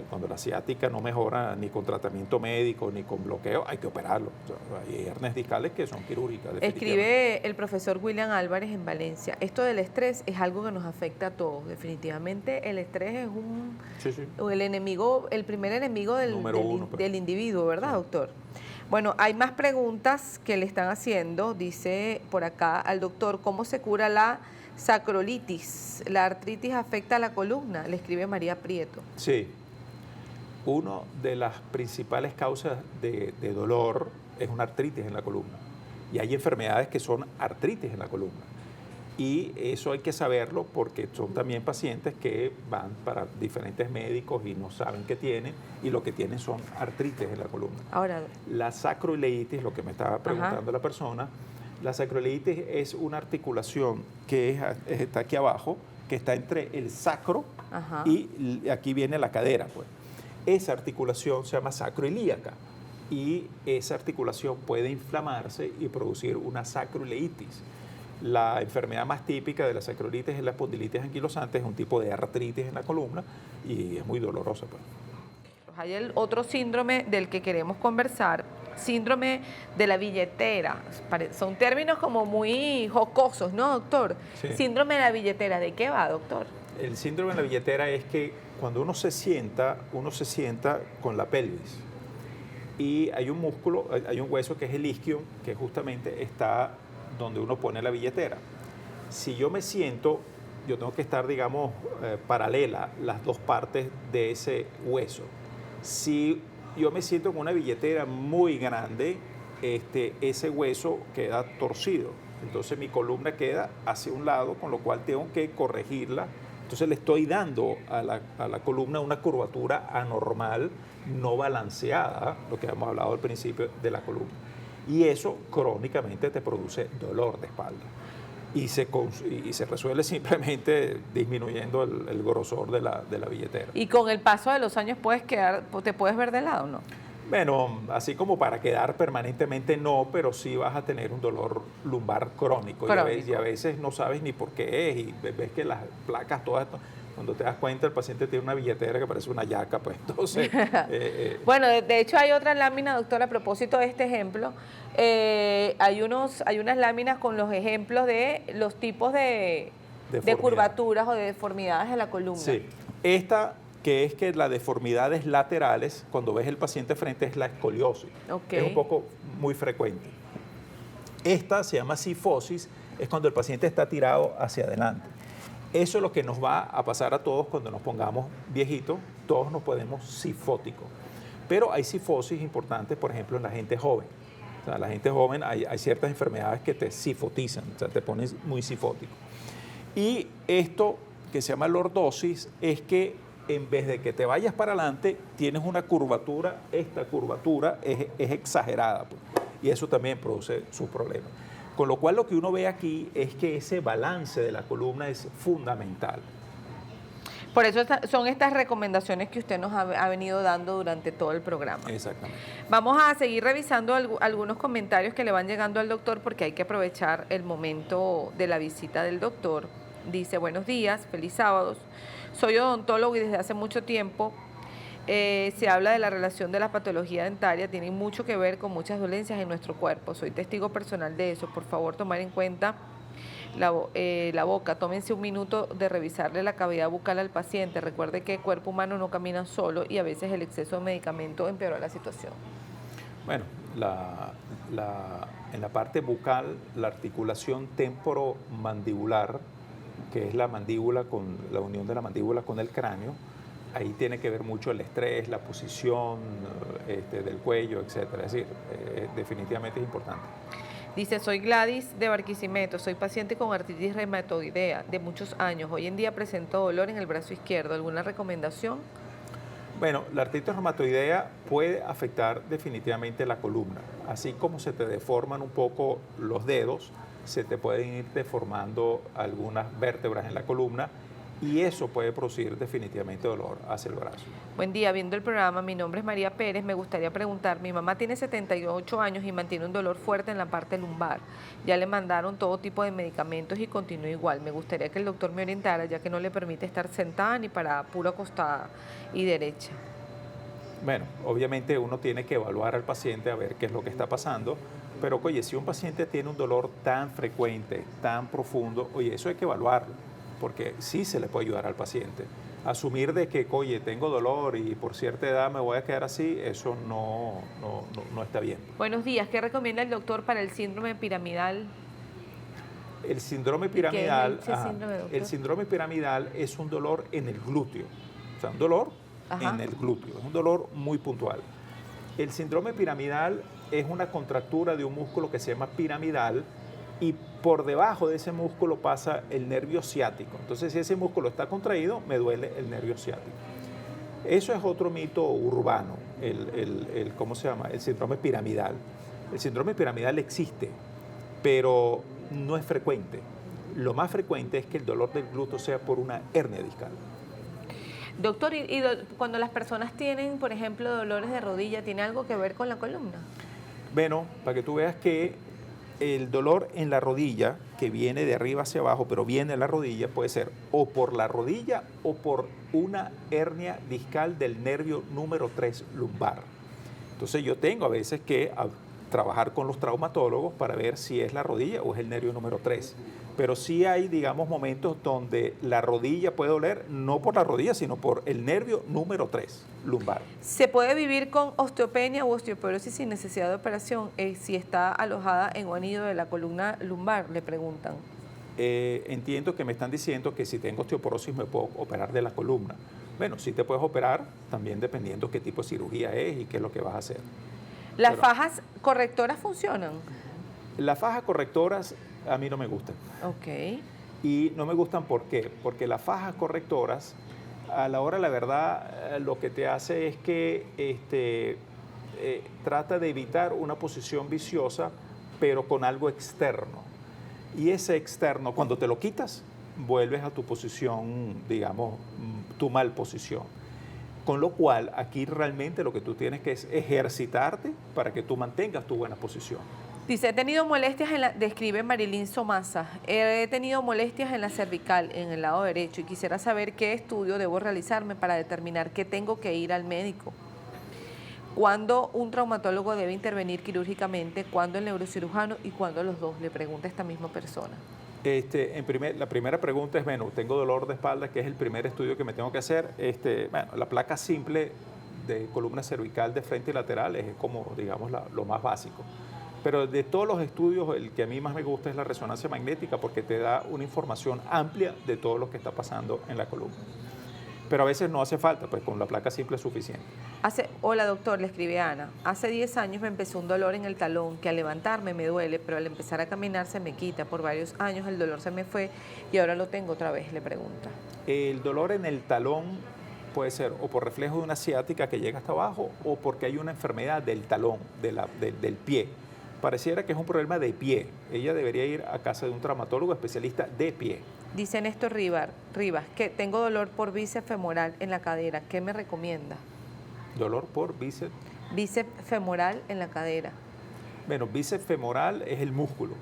cuando la ciática no mejora ni con tratamiento médico ni con bloqueo, hay que operarlo. O sea, hay hernias discales que son quirúrgicas. Escribe el profesor William Álvarez en Valencia: esto del estrés es algo que nos afecta a todos. Definitivamente el estrés es el primer enemigo del individuo, ¿verdad, doctor? Bueno, hay más preguntas que le están haciendo. Dice por acá al doctor: ¿cómo se cura la sacrolitis? ¿La artritis afecta a la columna? Le escribe María Prieto. Sí. Una de las principales causas de dolor es una artritis en la columna. Y hay enfermedades que son artritis en la columna. Y eso hay que saberlo porque son también pacientes que van para diferentes médicos y no saben qué tienen, y lo que tienen son artritis en la columna. Ahora, la sacroileitis, lo que me estaba preguntando la persona, la sacroileitis es una articulación que está aquí abajo, que está entre el sacro y aquí viene la cadera, pues. Esa articulación se llama sacroilíaca y esa articulación puede inflamarse y producir una sacroileitis. La enfermedad más típica de la sacroilitis es la espondilitis anquilosante, es un tipo de artritis en la columna y es muy dolorosa, pues. Hay el otro síndrome del que queremos conversar, síndrome de la billetera. Son términos como muy jocosos, ¿no, doctor? Sí. Síndrome de la billetera, ¿de qué va, doctor? El síndrome de la billetera es que cuando uno se sienta con la pelvis. Y hay un músculo, hay un hueso que es el isquion, que justamente está donde uno pone la billetera. Si yo me siento, yo tengo que estar, digamos, paralela las dos partes de ese hueso. Si yo me siento con una billetera muy grande, ese hueso queda torcido. Entonces mi columna queda hacia un lado, con lo cual tengo que corregirla. Entonces le estoy dando a la columna una curvatura anormal, no balanceada, lo que hemos hablado al principio de la columna. Y eso crónicamente te produce dolor de espalda. Y se resuelve simplemente disminuyendo el grosor de la billetera. ¿Y con el paso de los años te puedes ver de lado, no? Bueno, así como para quedar permanentemente no, pero sí vas a tener un dolor lumbar crónico. Y a veces no sabes ni por qué es y ves que las placas, todas esto, cuando te das cuenta el paciente tiene una billetera que parece una yaca, pues entonces... Bueno, de hecho hay otra lámina, doctor, a propósito de este ejemplo. Hay unas láminas con los ejemplos de los tipos de curvaturas o de deformidades de la columna. Sí, esta que es que las deformidades laterales, cuando ves el paciente frente, es la escoliosis. Okay. Es un poco muy frecuente. Esta se llama cifosis, es cuando el paciente está tirado hacia adelante. Eso es lo que nos va a pasar a todos cuando nos pongamos viejitos, todos nos ponemos cifóticos. Pero hay cifosis importantes, por ejemplo, en la gente joven. O sea, la gente joven hay ciertas enfermedades que te cifotizan, o sea, te pones muy cifótico. Y esto que se llama lordosis es que en vez de que te vayas para adelante, tienes una curvatura, esta curvatura es exagerada, pues, y eso también produce sus problemas. Con lo cual lo que uno ve aquí es que ese balance de la columna es fundamental. Por eso son estas recomendaciones que usted nos ha venido dando durante todo el programa. Exactamente. Vamos a seguir revisando algunos comentarios que le van llegando al doctor porque hay que aprovechar el momento de la visita del doctor. Dice, buenos días, feliz sábados. Soy odontólogo y desde hace mucho tiempo se habla de la relación de la patología dentaria. Tiene mucho que ver con muchas dolencias en nuestro cuerpo. Soy testigo personal de eso. Por favor, tomar en cuenta la boca. Tómense un minuto de revisarle la cavidad bucal al paciente. Recuerde que el cuerpo humano no camina solo y a veces el exceso de medicamento empeora la situación. Bueno, en la parte bucal, la articulación temporomandibular, que es la mandíbula con la unión de la mandíbula con el cráneo, ahí tiene que ver mucho el estrés, la posición del cuello, etcétera. Es decir, definitivamente es importante. Dice, soy Gladys de Barquisimeto, soy paciente con artritis reumatoidea de muchos años. Hoy en día presento dolor en el brazo izquierdo. ¿Alguna recomendación? Bueno, la artritis reumatoidea puede afectar definitivamente la columna. Así como se te deforman un poco los dedos, se te pueden ir deformando algunas vértebras en la columna y eso puede producir definitivamente dolor hacia el brazo. Buen día, viendo el programa, mi nombre es María Pérez, me gustaría preguntar, mi mamá tiene 78 años y mantiene un dolor fuerte en la parte lumbar, ya le mandaron todo tipo de medicamentos y continúa igual, me gustaría que el doctor me orientara ya que no le permite estar sentada ni para pura acostada y derecha. Bueno, obviamente uno tiene que evaluar al paciente a ver qué es lo que está pasando, pero oye, si un paciente tiene un dolor tan frecuente, tan profundo, oye, eso hay que evaluarlo, porque sí se le puede ayudar al paciente. Asumir de que, oye, tengo dolor y por cierta edad me voy a quedar así, eso no está bien. Buenos días, ¿qué recomienda el doctor para el síndrome piramidal? El síndrome piramidal, ¿Qué es ese síndrome, doctor? el síndrome piramidal es un dolor en el glúteo, o sea, un dolor en el glúteo, es un dolor muy puntual. El síndrome piramidal es una contractura de un músculo que se llama piramidal y por debajo de ese músculo pasa el nervio ciático. Entonces, si ese músculo está contraído, me duele el nervio ciático. Eso es otro mito urbano, ¿cómo se llama? El síndrome piramidal. El síndrome piramidal existe, pero no es frecuente. Lo más frecuente es que el dolor del glúteo sea por una hernia discal. Doctor, cuando las personas tienen, por ejemplo, dolores de rodilla, ¿tiene algo que ver con la columna? Bueno, para que tú veas que el dolor en la rodilla, que viene de arriba hacia abajo, pero viene en la rodilla, puede ser o por la rodilla o por una hernia discal del nervio número 3 lumbar. Entonces yo tengo a veces que trabajar con los traumatólogos para ver si es la rodilla o es el nervio número 3. Pero sí hay, digamos, momentos donde la rodilla puede doler, no por la rodilla, sino por el nervio número 3 lumbar. ¿Se puede vivir con osteopenia u osteoporosis sin necesidad de operación si está alojada en un anillo de la columna lumbar? Le preguntan. Entiendo que me están diciendo que si tengo osteoporosis me puedo operar de la columna. Bueno, sí te puedes operar, también dependiendo qué tipo de cirugía es y qué es lo que vas a hacer. ¿Las fajas correctoras funcionan? Las fajas correctoras a mí no me gustan. Ok. Y no me gustan ¿por qué? Porque las fajas correctoras, a la hora, la verdad, lo que te hace es que trata de evitar una posición viciosa, pero con algo externo. Y ese externo, cuando te lo quitas, vuelves a tu posición, digamos, tu mal posición. Con lo cual, aquí realmente lo que tú tienes que es ejercitarte para que tú mantengas tu buena posición. Dice, he tenido molestias describe Marilyn Somasa, he tenido molestias en la cervical, en el lado derecho, y quisiera saber qué estudio debo realizarme para determinar que tengo que ir al médico. ¿Cuándo un traumatólogo debe intervenir quirúrgicamente? ¿Cuándo el neurocirujano? ¿Y cuándo los dos? Le pregunta esta misma persona. La primera pregunta es, bueno, tengo dolor de espalda, que es el primer estudio que me tengo que hacer. Bueno, la placa simple de columna cervical de frente y lateral es como, digamos, lo más básico. Pero de todos los estudios, el que a mí más me gusta es la resonancia magnética porque te da una información amplia de todo lo que está pasando en la columna. Pero a veces no hace falta, pues con la placa simple es suficiente. Hola doctor, le escribe Ana. Hace 10 años me empezó un dolor en el talón que al levantarme me duele, pero al empezar a caminar se me quita. Por varios años el dolor se me fue y ahora lo tengo otra vez, le pregunta. El dolor en el talón puede ser o por reflejo de una ciática que llega hasta abajo o porque hay una enfermedad del talón, del pie. Pareciera que es un problema de pie. Ella debería ir a casa de un traumatólogo especialista de pie. Dice Néstor Rivas que tengo dolor por bíceps femoral en la cadera. ¿Qué me recomienda? ¿Dolor por bíceps? Bíceps femoral en la cadera. Bueno, bíceps femoral es el músculo.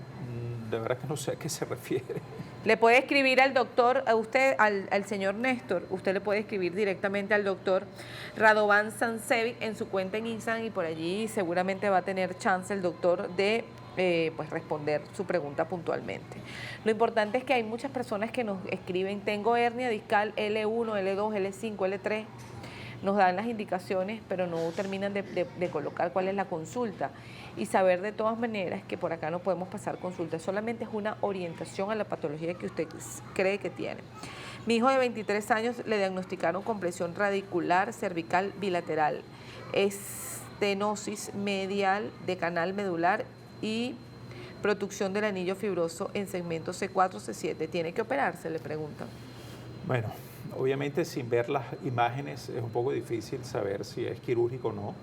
De verdad que no sé a qué se refiere. Le puede escribir al doctor, a usted, al señor Néstor, usted le puede escribir directamente al doctor Radovan Sansevic en su cuenta en Instagram y por allí seguramente va a tener chance el doctor de pues responder su pregunta puntualmente. Lo importante es que hay muchas personas que nos escriben, tengo hernia discal L1, L2, L5, L3, nos dan las indicaciones, pero no terminan de colocar cuál es la consulta y saber de todas maneras que por acá no podemos pasar consulta, solamente es una orientación a la patología que usted cree que tiene. Mi hijo de 23 años le diagnosticaron compresión radicular cervical bilateral, estenosis medial de canal medular y producción del anillo fibroso en segmento C4, C7. ¿Tiene que operarse?, le preguntan. Bueno, obviamente sin ver las imágenes es un poco difícil saber si es quirúrgico o no.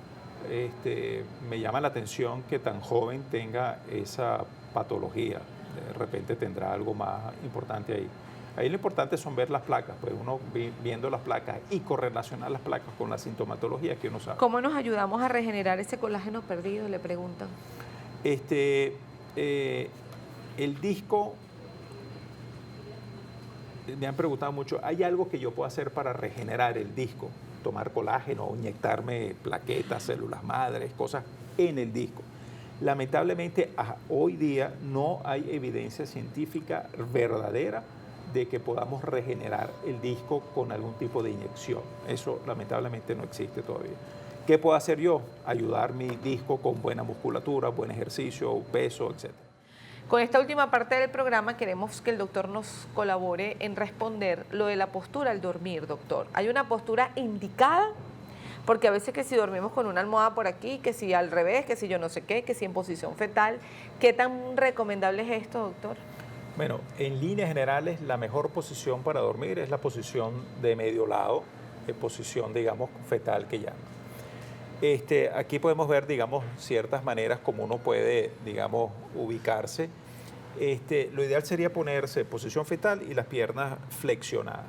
Me llama la atención que tan joven tenga esa patología. De repente tendrá algo más importante ahí. Ahí lo importante son ver las placas, pues uno viendo las placas y correlacionar las placas con la sintomatología que uno sabe. ¿Cómo nos ayudamos a regenerar ese colágeno perdido?, le preguntan. El disco, me han preguntado mucho, ¿hay algo que yo pueda hacer para regenerar el disco? Tomar colágeno, inyectarme plaquetas, células madres, cosas en el disco. Lamentablemente, hoy día no hay evidencia científica verdadera de que podamos regenerar el disco con algún tipo de inyección. Eso lamentablemente no existe todavía. ¿Qué puedo hacer yo? Ayudar mi disco con buena musculatura, buen ejercicio, peso, etc. Con esta última parte del programa queremos que el doctor nos colabore en responder lo de la postura al dormir, doctor. ¿Hay una postura indicada? Porque a veces que si dormimos con una almohada por aquí, que si al revés, que si yo no sé qué, que si en posición fetal, ¿qué tan recomendable es esto, doctor? Bueno, en líneas generales la mejor posición para dormir es la posición de medio lado, posición, digamos, fetal que llaman. Aquí podemos ver, digamos, ciertas maneras como uno puede, digamos, ubicarse. Lo ideal sería ponerse en posición fetal y las piernas flexionadas.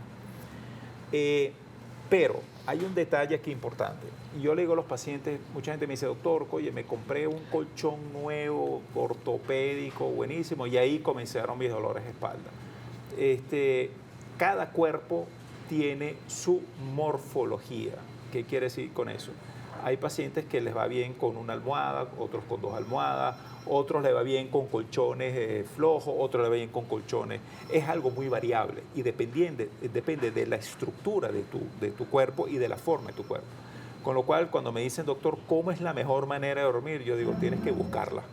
Pero hay un detalle aquí importante. Yo le digo a los pacientes, mucha gente me dice, doctor, oye, me compré un colchón nuevo, ortopédico, buenísimo, y ahí comenzaron mis dolores de espalda. Cada cuerpo tiene su morfología. ¿Qué quiere decir con eso? Hay pacientes que les va bien con una almohada, otros con 2 almohadas, otros les va bien con colchones flojos, otros les va bien con colchones. Es algo muy variable y depende de la estructura de tu cuerpo y de la forma de tu cuerpo. Con lo cual, cuando me dicen, doctor, ¿cómo es la mejor manera de dormir? Yo digo, tienes que buscarla.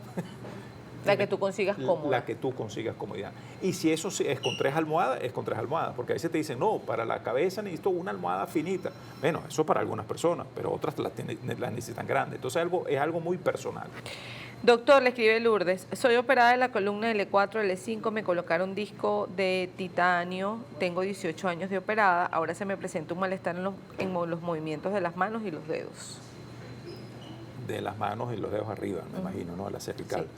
La que tú consigas cómoda. La que tú consigas comodidad. Y si eso es con 3 almohadas, es con 3 almohadas. Porque a veces te dicen, no, para la cabeza necesito una almohada finita. Bueno, eso para algunas personas, pero otras las necesitan grandes. Entonces es algo muy personal. Doctor, le escribe Lourdes, soy operada de la columna L4, L5, me colocaron disco de titanio, tengo 18 años de operada, ahora se me presenta un malestar en los movimientos de las manos y los dedos. De las manos y los dedos arriba, me imagino, ¿no? La cervical. Sí.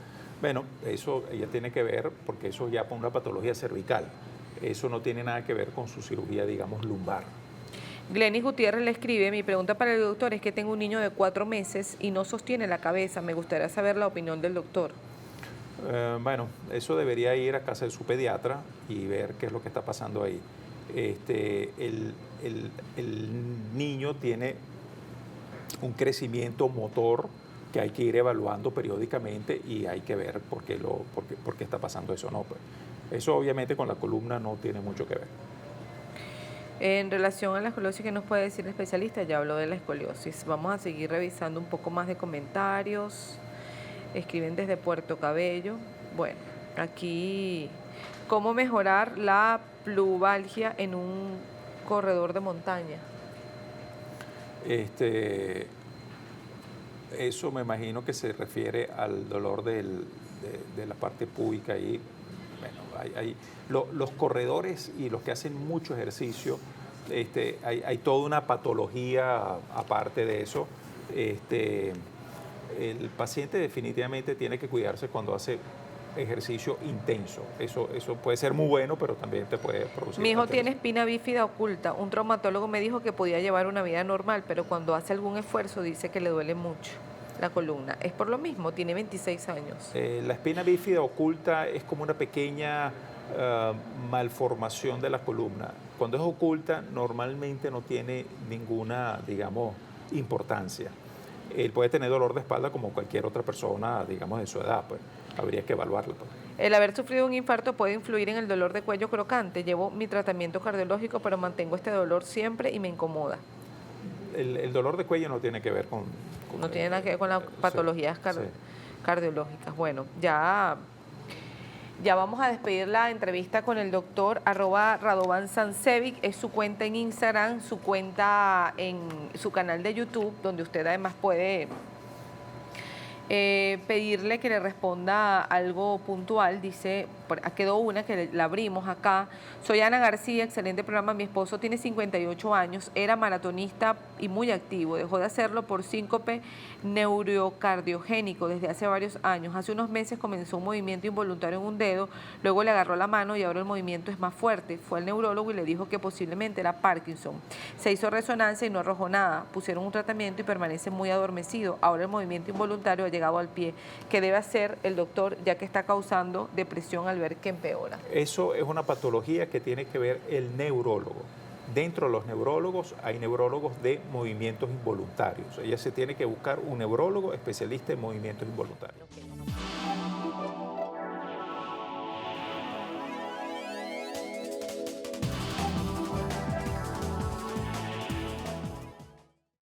Bueno, eso ella tiene que ver, porque eso ya por una patología cervical. Eso no tiene nada que ver con su cirugía, digamos, lumbar. Glenis Gutiérrez le escribe, mi pregunta para el doctor es que tengo un niño de 4 meses y no sostiene la cabeza. Me gustaría saber la opinión del doctor. Bueno, eso debería ir a casa de su pediatra y ver qué es lo que está pasando ahí. El niño tiene un crecimiento motor que hay que ir evaluando periódicamente y hay que ver por qué está pasando eso. No, pues, eso obviamente con la columna no tiene mucho que ver. En relación a la escoliosis, ¿qué nos puede decir el especialista? Ya habló de la escoliosis. Vamos a seguir revisando un poco más de comentarios. Escriben desde Puerto Cabello. Bueno, aquí, ¿cómo mejorar la pluvalgia en un corredor de montaña? Eso me imagino que se refiere al dolor de la parte púbica ahí. Bueno, los corredores y los que hacen mucho ejercicio, hay toda una patología aparte de eso. El paciente definitivamente tiene que cuidarse cuando hace ejercicio intenso. Eso puede ser muy bueno, pero también te puede producir... Mi hijo tiene espina bífida oculta. Un traumatólogo me dijo que podía llevar una vida normal, pero cuando hace algún esfuerzo dice que le duele mucho la columna. Es por lo mismo, tiene 26 años. La espina bífida oculta es como una pequeña malformación de la columna. Cuando es oculta, normalmente no tiene ninguna, digamos, importancia. Él puede tener dolor de espalda como cualquier otra persona, digamos, de su edad, pues habría que evaluarlo. Pues. El haber sufrido un infarto puede influir en el dolor de cuello crocante. Llevo mi tratamiento cardiológico, pero mantengo este dolor siempre y me incomoda. El dolor de cuello no tiene que ver con no tiene nada que ver con las patologías cardiológicas. Bueno, ya vamos a despedir la entrevista con el doctor @RadovanSancevic, es su cuenta en Instagram, su cuenta en su canal de YouTube, donde usted además puede pedirle que le responda algo puntual. Dice, quedó una que la abrimos acá. Soy Ana García, excelente programa. Mi esposo tiene 58 años, era maratonista y muy activo. Dejó de hacerlo por síncope neurocardiogénico desde hace varios años. Hace unos meses comenzó un movimiento involuntario en un dedo, luego le agarró la mano y ahora el movimiento es más fuerte. Fue al neurólogo y le dijo que posiblemente era Parkinson. Se hizo resonancia y no arrojó nada. Pusieron un tratamiento y permanece muy adormecido. Ahora el movimiento involuntario ha llegado al pie. ¿Qué debe hacer el doctor ya que está causando depresión al ver que empeora? Eso es una patología que tiene que ver el neurólogo. Dentro de los neurólogos hay neurólogos de movimientos involuntarios. Ella se tiene que buscar un neurólogo especialista en movimientos involuntarios.